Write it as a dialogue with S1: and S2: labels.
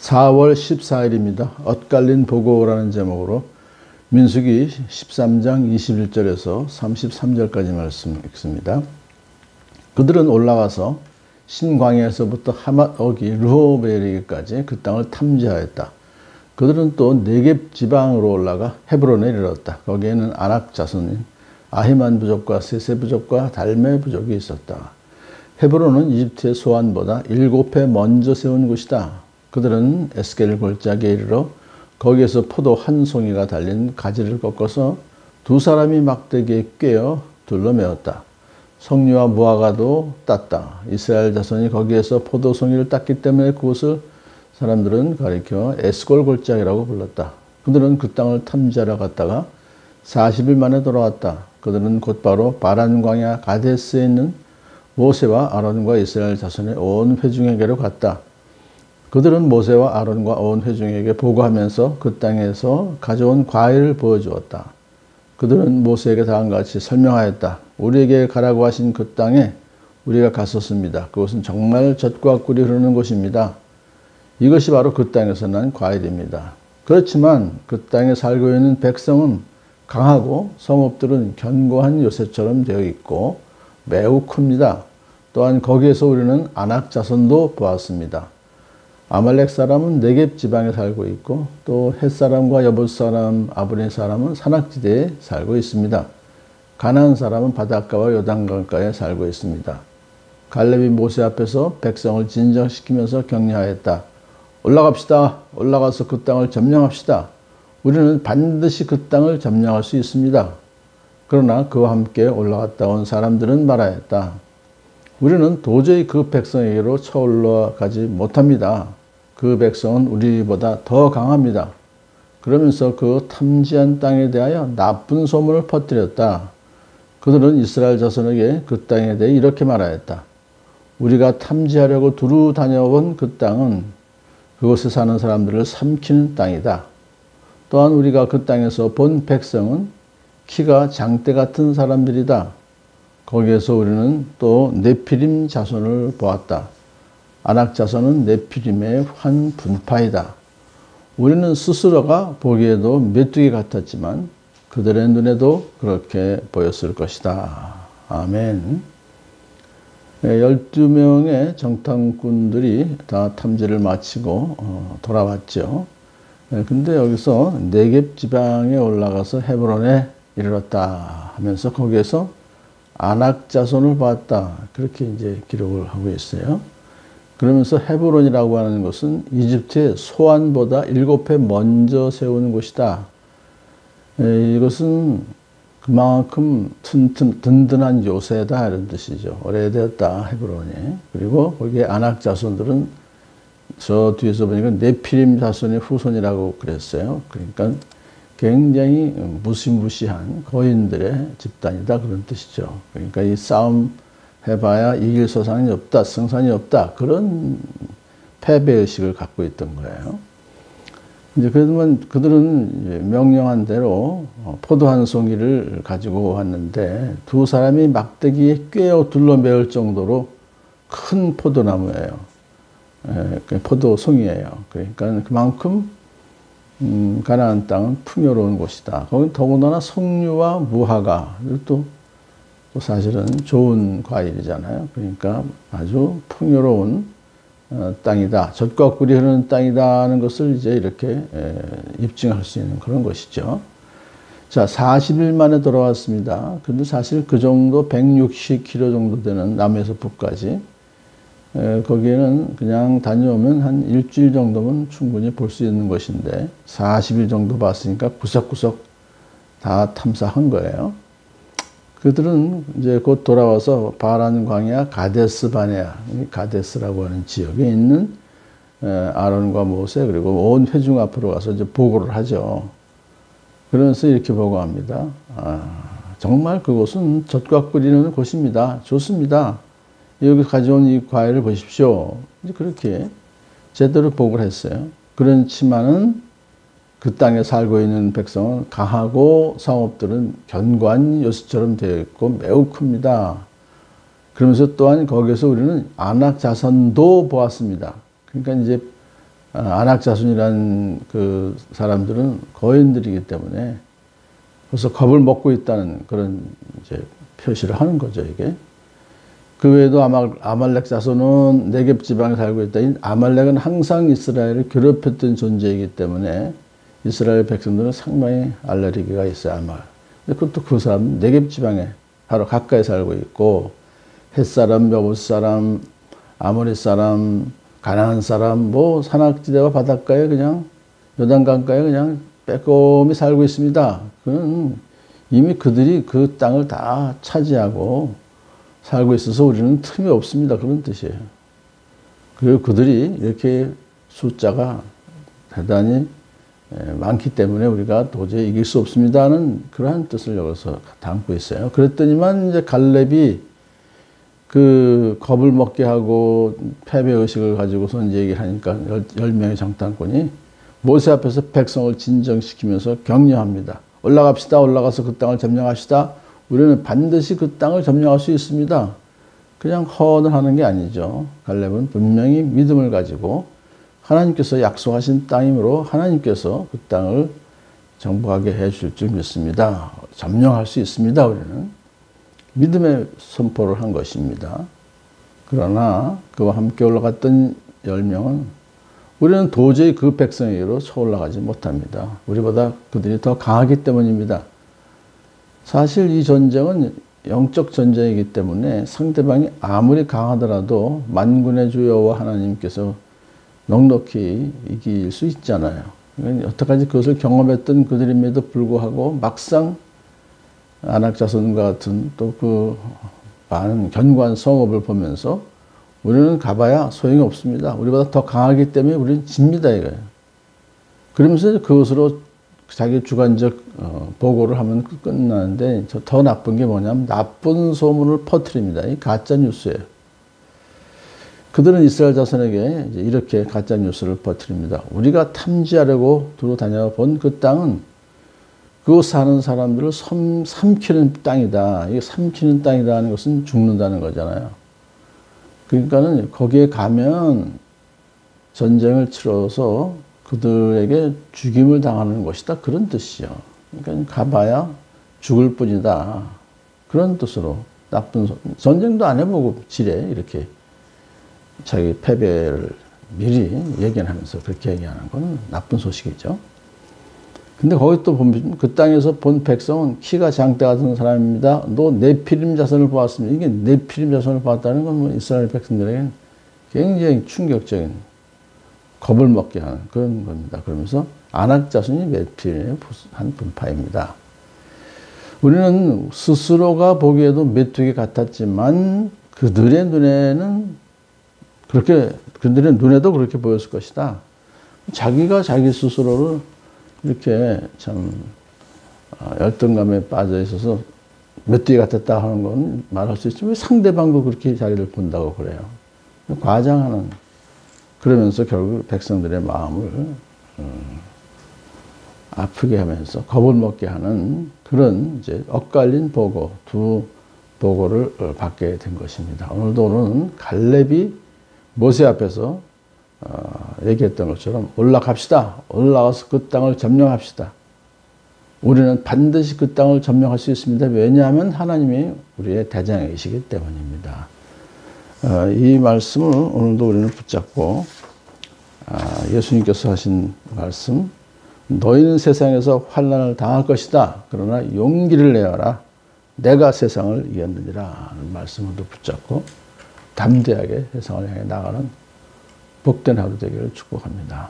S1: 4월 14일입니다. 엇갈린 보고라는 제목으로 민수기 13장 21절에서 33절까지 말씀 읽습니다. 그들은 올라가서 신광야에서부터 하맛오기 르호벨에게까지 그 땅을 탐지하였다. 그들은 또 네겝 지방으로 올라가 헤브론에 이르렀다. 거기에는 아낙 자손인 아히만 부족과 세세 부족과 달메 부족이 있었다. 헤브론은 이집트의 소안보다 7배 먼저 세운 곳이다. 그들은 에스겔 골짜기에 이르러 거기에서 포도 한 송이가 달린 가지를 꺾어서 두 사람이 막대기에 꿰어 둘러매었다. 석류와 무화과도 땄다. 이스라엘 자손이 거기에서 포도 송이를 땄기 때문에 그곳을 사람들은 가리켜 에스골 골짜기라고 불렀다. 그들은 그 땅을 탐지하러 갔다가 40일 만에 돌아왔다. 그들은 곧바로 바란 광야 가데스에 있는 모세와 아론과 이스라엘 자손의 온 회중에게로 갔다. 그들은 모세와 아론과 온 회중에게 보고하면서 그 땅에서 가져온 과일을 보여주었다. 그들은 모세에게 다음과 같이 설명하였다. 우리에게 가라고 하신 그 땅에 우리가 갔었습니다. 그것은 정말 젖과 꿀이 흐르는 곳입니다. 이것이 바로 그 땅에서 난 과일입니다. 그렇지만 그 땅에 살고 있는 백성은 강하고 성읍들은 견고한 요새처럼 되어 있고 매우 큽니다. 또한 거기에서 우리는 아낙 자손도 보았습니다. 아말렉 사람은 네겝 지방에 살고 있고 또 헷 사람과 여봇 사람, 아브네 사람은 산악지대에 살고 있습니다. 가나안 사람은 바닷가와 요단강가에 살고 있습니다. 갈렙이 모세 앞에서 백성을 진정시키면서 격려하였다. 올라갑시다. 올라가서 그 땅을 점령합시다. 우리는 반드시 그 땅을 점령할 수 있습니다. 그러나 그와 함께 올라갔다 온 사람들은 말하였다. 우리는 도저히 그 백성에게로 쳐올라가지 못합니다. 그 백성은 우리보다 더 강합니다. 그러면서 그 탐지한 땅에 대하여 나쁜 소문을 퍼뜨렸다. 그들은 이스라엘 자손에게 그 땅에 대해 이렇게 말하였다. 우리가 탐지하려고 두루 다녀온 그 땅은 그곳에 사는 사람들을 삼키는 땅이다. 또한 우리가 그 땅에서 본 백성은 키가 장대 같은 사람들이다. 거기에서 우리는 또 네피림 자손을 보았다. 아낙 자손은 네피림의 한 분파이다. 우리는 스스로가 보기에도 메뚜기 같았지만 그들의 눈에도 그렇게 보였을 것이다. 아멘. 12명의 정탐꾼들이 다 탐지를 마치고 돌아왔죠. 근데 여기서 네겝 지방에 올라가서 헤브론에 이르렀다 하면서 거기에서 아낙 자손을 봤다. 그렇게 이제 기록을 하고 있어요. 그러면서 헤브론이라고 하는 것은 이집트의 소안보다 7배 먼저 세운 곳이다. 이것은 그만큼 든든한 요새다 이런 뜻이죠. 오래되었다 헤브론이. 그리고 거기에 아낙 자손들은 저 뒤에서 보니까 네피림 자손의 후손이라고 그랬어요. 그러니까 굉장히 무시무시한 거인들의 집단이다 그런 뜻이죠. 그러니까 이 싸움 해봐야 이길 소산이 없다, 승산이 없다 그런 패배의식을 갖고 있던 거예요. 이제 그러면 그들은 명령한 대로 포도 한 송이를 가지고 왔는데 두 사람이 막대기에 꿰어 둘러매을 정도로 큰 포도나무예요. 포도 송이예요. 그러니까 그만큼 가나안 땅은 풍요로운 곳이다. 거기 더군다나 석류와 무화과 또 사실은 좋은 과일이잖아요. 그러니까 아주 풍요로운 땅이다. 젖과 꿀이 흐르는 땅이다 하는 것을 이제 이렇게 입증할 수 있는 그런 것이죠. 자, 40일 만에 돌아왔습니다. 근데 사실 그 정도 160km 정도 되는 남에서 북까지 거기에는 그냥 다녀오면 한 일주일 정도면 충분히 볼 수 있는 것인데 40일 정도 봤으니까 구석구석 다 탐사한 거예요. 그들은 이제 곧 돌아와서 바란 광야 가데스 바네아, 가데스라고 하는 지역에 있는 아론과 모세 그리고 온 회중 앞으로 가서 이제 보고를 하죠. 그러면서 이렇게 보고합니다. 정말 그곳은 젖과 꿀이는 곳입니다. 좋습니다. 여기 가져온 이 과일을 보십시오. 이제 그렇게 제대로 보고를 했어요. 그렇지만은 그 땅에 살고 있는 백성은 강하고 성읍들은 견고한 요새처럼 되어 있고 매우 큽니다. 그러면서 또한 거기에서 우리는 아낙 자손도 보았습니다. 그러니까 이제 안악자손이라는 그 사람들은 거인들이기 때문에 벌써 겁을 먹고 있다는 그런 이제 표시를 하는 거죠, 이게. 그 외에도 아말렉 자손은 네겝 지방에 살고 있다. 이 아말렉은 항상 이스라엘을 괴롭혔던 존재이기 때문에 이스라엘 백성들은 상당히 알레르기가 있어요, 아마. 근데 그것도 그 사람 네겝 지방에 바로 가까이 살고 있고, 헷사람, 여부스 사람, 아모리 사람, 가나안 사람, 뭐 산악지대와 바닷가에 그냥 요단강가에 그냥 빼꼼히 살고 있습니다. 그는 이미 그들이 그 땅을 다 차지하고 살고 있어서 우리는 틈이 없습니다. 그런 뜻이에요. 그리고 그들이 이렇게 숫자가 대단히 많기 때문에 우리가 도저히 이길 수 없습니다는 그러한 뜻을 여기서 담고 있어요. 그랬더니만 이제 갈렙이 그 겁을 먹게 하고 패배의식을 가지고서 이제 얘기를 하니까 10명의 정탐꾼이 모세 앞에서 백성을 진정시키면서 격려합니다. 올라갑시다. 올라가서 그 땅을 점령합시다. 우리는 반드시 그 땅을 점령할 수 있습니다. 그냥 허언을 하는 게 아니죠. 갈렙은 분명히 믿음을 가지고 하나님께서 약속하신 땅이므로 하나님께서 그 땅을 정복하게 해줄 줄 믿습니다. 점령할 수 있습니다. 우리는 믿음의 선포를 한 것입니다. 그러나 그와 함께 올라갔던 10명은 우리는 도저히 그 백성에게로 쳐올라가지 못합니다. 우리보다 그들이 더 강하기 때문입니다. 사실 이 전쟁은 영적 전쟁이기 때문에 상대방이 아무리 강하더라도 만군의 주 여호와 하나님께서 넉넉히 이길 수 있잖아요. 여태까지 그것을 경험했던 그들임에도 불구하고 막상 안악자손과 같은 또 그 많은 견고한 성읍을 보면서 우리는 가봐야 소용이 없습니다. 우리보다 더 강하기 때문에 우리는 집니다, 이거예요. 그러면서 그것으로 자기 주관적 보고를 하면 끝나는데 더 나쁜 게 뭐냐면 나쁜 소문을 퍼뜨립니다. 이 가짜 뉴스예요. 그들은 이스라엘 자손에게 이렇게 가짜 뉴스를 퍼뜨립니다. 우리가 탐지하려고 두루 다녀본 그 땅은 그 사는 사람들을 삼키는 땅이다. 이게 삼키는 땅이다 하는 것은 죽는다는 거잖아요. 그러니까는 거기에 가면 전쟁을 치러서 그들에게 죽임을 당하는 것이다. 그런 뜻이요. 그러니까 가봐야 죽을 뿐이다. 그런 뜻으로 나쁜 전쟁도 안 해보고 지레 이렇게 자기 패배를 미리 예견하면서 그렇게 얘기하는 건 나쁜 소식이죠. 근데 거기 또 보면 그 땅에서 본 백성은 키가 장대 같은 사람입니다. 너 네피림 자손을 보았습니다. 이게 네피림 자손을 보았다는 건 뭐 이스라엘 백성들에게는 굉장히 충격적인 겁을 먹게 하는 그런 겁니다. 그러면서 아낙 자손이 네피림의 한 분파입니다. 우리는 스스로가 보기에도 메뚜기 같았지만 그들의 눈에도 그렇게 보였을 것이다. 자기가 자기 스스로를 이렇게 참 열등감에 빠져 있어서 메뚜기 같았다 하는 건 말할 수 있지만 상대방도 그렇게 자기를 본다고 그래요. 과장하는 그러면서 결국 백성들의 마음을 아프게 하면서 겁을 먹게 하는 그런 이제 엇갈린 보고 두 보고를 받게 된 것입니다. 오늘은 갈렙이 모세 앞에서 얘기했던 것처럼 올라갑시다. 올라가서 그 땅을 점령합시다. 우리는 반드시 그 땅을 점령할 수 있습니다. 왜냐하면 하나님이 우리의 대장이시기 때문입니다. 이 말씀을 오늘도 우리는 붙잡고 예수님께서 하신 말씀 너희는 세상에서 환난을 당할 것이다. 그러나 용기를 내어라. 내가 세상을 이겼느니라 하는 말씀을 붙잡고 담대하게 세상을 향해 나가는 복된 하루 되기를 축복합니다.